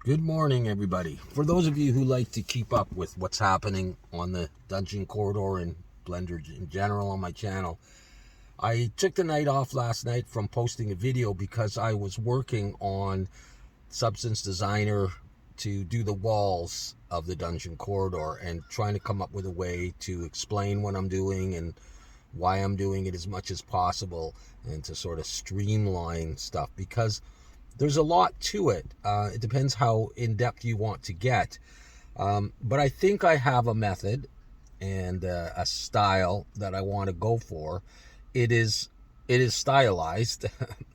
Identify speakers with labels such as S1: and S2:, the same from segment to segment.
S1: Good morning, everybody. For those of you who like to keep up with what's happening on the Dungeon Corridor and Blender in general on my channel, I took the night off last night from posting a video because I was working on Substance Designer to do the walls of the Dungeon Corridor and trying to come up with a way to explain what I'm doing and why I'm doing it as much as possible and to sort of streamline stuff because there's a lot to it. It depends how in-depth you want to get. But I think I have a method and a style that I want to go for. It is stylized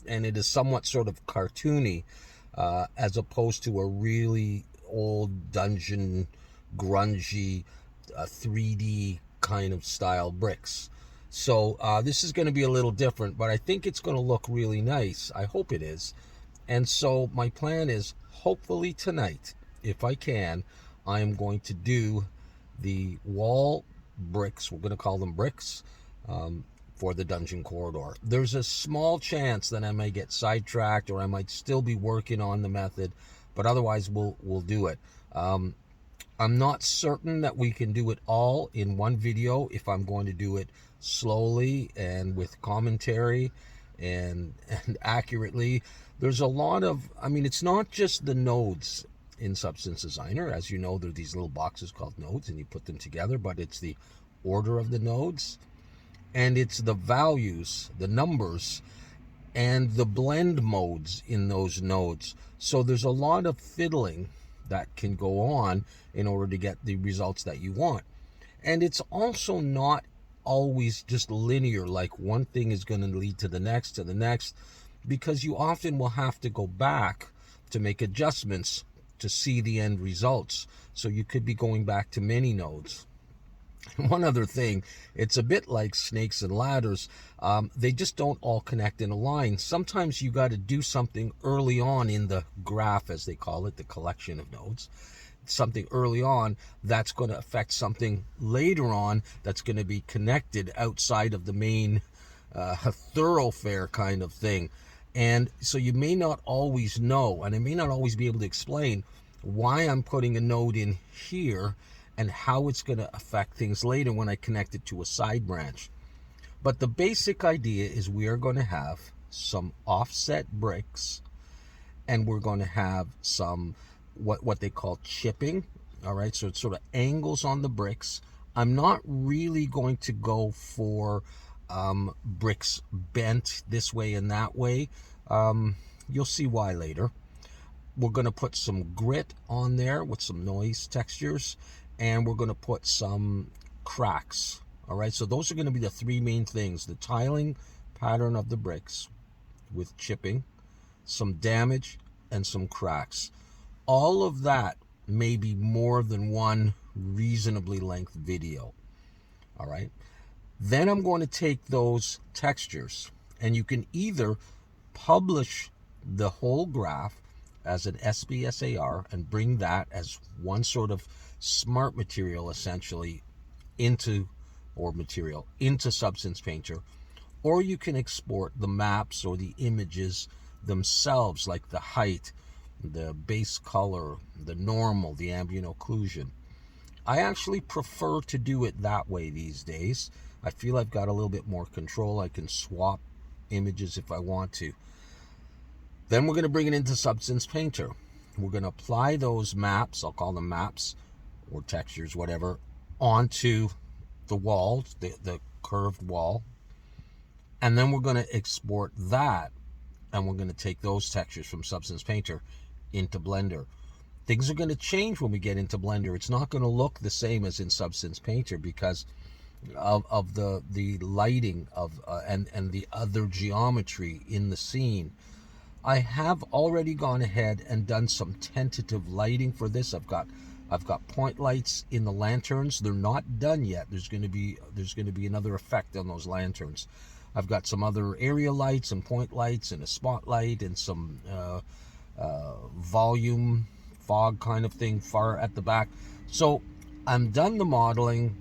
S1: and it is somewhat sort of cartoony as opposed to a really old dungeon, grungy, 3D kind of style bricks. So this is going to be a little different, but I think it's going to look really nice. I hope it is. And so my plan is hopefully tonight, if I can, I am going to do the wall bricks, we're going to call them bricks, for the Dungeon Corridor. There's a small chance that I may get sidetracked or I might still be working on the method, but otherwise we'll do it. I'm not certain that we can do it all in one video if I'm going to do it slowly and with commentary and accurately. There's a lot of, it's not just the nodes in Substance Designer. As you know, there are these little boxes called nodes and you put them together, but it's the order of the nodes and it's the values, the numbers, and the blend modes in those nodes. So there's a lot of fiddling that can go on in order to get the results that you want. And it's also not always just linear, like one thing is going to lead to the next, because you often will have to go back to make adjustments to see the end results. So you could be going back to many nodes. One other thing, it's a bit like snakes and ladders. They just don't all connect in a line. Sometimes you got to do something early on in the graph, as they call it, the collection of nodes. Something early on that's going to affect something later on that's going to be connected outside of the main thoroughfare kind of thing. And so you may not always know, and I may not always be able to explain why I'm putting a node in here and how it's going to affect things later when I connect it to a side branch. But the basic idea is we are going to have some offset bricks and we're going to have some what they call chipping. All right, so it's sort of angles on the bricks. I'm not really going to go for bricks bent this way and that way. You'll see why later. We're going to put some grit on there with some noise textures, and we're going to put some cracks. All right, so those are going to be the three main things: the tiling pattern of the bricks with chipping, some damage, and some cracks. All of that may be more than one reasonably length video. All right. Then I'm going to take those textures, and you can either publish the whole graph as an SBSAR and bring that as one sort of smart material essentially into Substance Painter, or you can export the maps or the images themselves, like the height, the base color, the normal, the ambient occlusion. I actually prefer to do it that way these days. I feel I've got a little bit more control. I can swap images if I want to. Then we're going to bring it into Substance Painter. We're going to apply those maps, I'll call them maps or textures, whatever, onto the wall, the curved wall. And then we're going to export that, and we're going to take those textures from Substance Painter into Blender. Things are going to change when we get into Blender. It's not going to look the same as in Substance Painter because of the lighting and the other geometry in the scene. I have already gone ahead and done some tentative lighting for this. I've got point lights in the lanterns. They're not done yet. There's going to be another effect on those lanterns. I've got some other area lights and point lights and a spotlight and some volume fog kind of thing far at the back. So I'm done the modeling.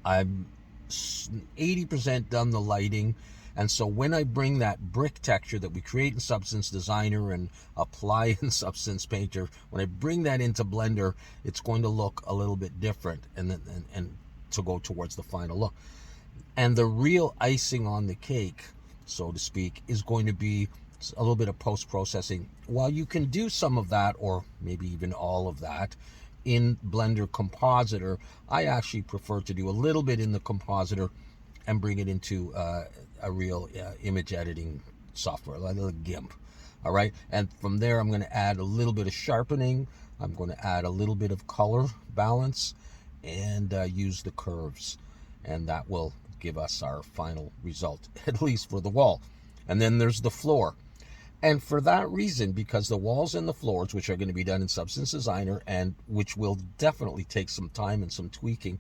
S1: I'm 80% done the lighting, And so when I bring that brick texture that we create in Substance Designer and apply in Substance Painter, when I bring that into Blender, it's going to look a little bit different and to go towards the final look. And the real icing on the cake, so to speak, is going to be a little bit of post-processing. While you can do some of that, or maybe even all of that, in Blender Compositor, I actually prefer to do a little bit in the Compositor and bring it into a real image editing software, like a GIMP. All right, and from there I'm going to add a little bit of sharpening. I'm going to add a little bit of color balance and use the curves, and that will give us our final result, at least for the wall. And then there's the floor. And for that reason, because the walls and the floors, which are going to be done in Substance Designer and which will definitely take some time and some tweaking,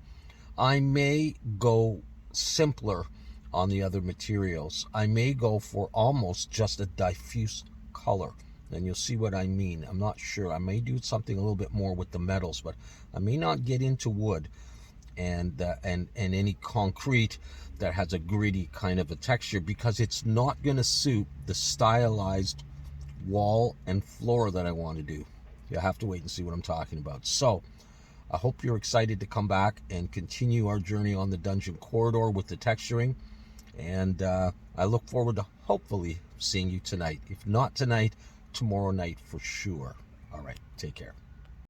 S1: I may go simpler on the other materials. I may go for almost just a diffuse color. And you'll see what I mean. I'm not sure. I may do something a little bit more with the metals, but I may not get into wood and any concrete that has a gritty kind of a texture, because it's not going to suit the stylized wall and floor that I want to do. You'll have to wait and see what I'm talking about. So I hope you're excited to come back and continue our journey on the Dungeon Corridor with the texturing. And I look forward to hopefully seeing you tonight. If not tonight, tomorrow night for sure. All right, take care.